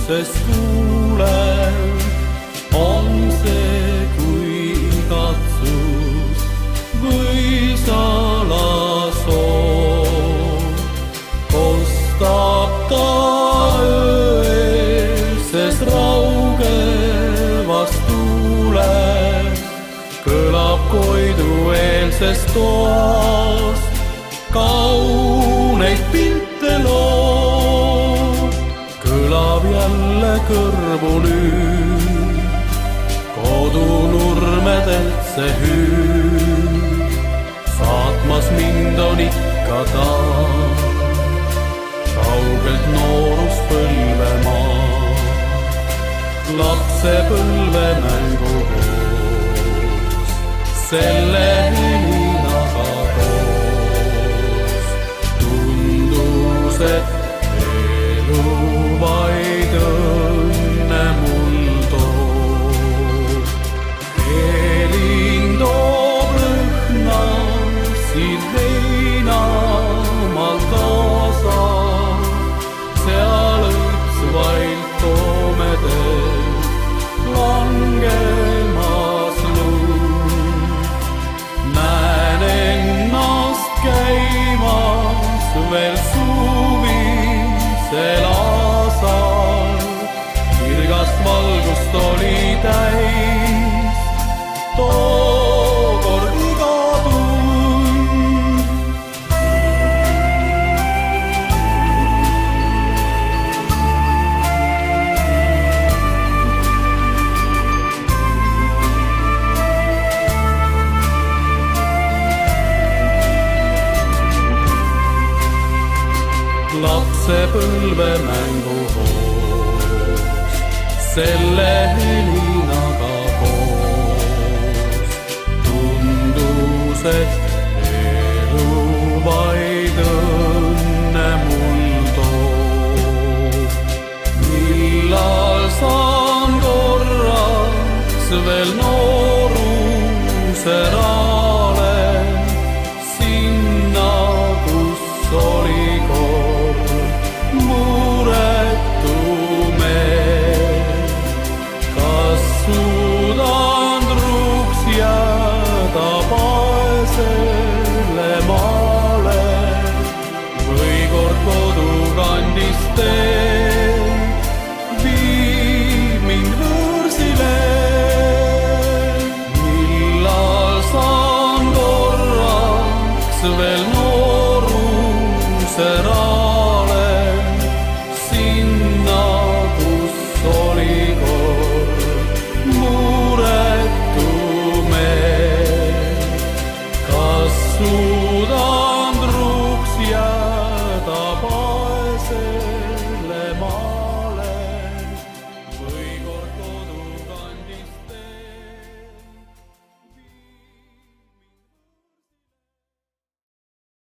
sest kuule, on see kui igatsus või salasoov. Kostab ta ööses raugevas tuules, kõlab Koidu eelses toas, kauneid pilte loob. Kõlab jälle kõrvu nüüd kodunurmedelt see hüüd, saatmas mind on ikka ta kaugelt nooruspõlvemaa, lapsepõlve mänguhoos, selle helinaga koos. Tundus, et elu vaid õnne mul toob. Helin toob lõhna siit heinamaalt kaasa, seal õitsvailt koomedel langemas lund. Näen ennast käimas veel suvisel aasal, kirgast valgust oli täis tookord iga tund. Lapsepõlve mänguhoos, selle helinaga koos. Tundus, et elu vaid õnne mul toob. Millal saan korraks veel nooruse raale, sinna, kus oli muretu meel. Kas suudan truuks jääda vaesele maale või kord kodukandist teed viib mind võõrsile? Millal saan korraks veel nooruse raale,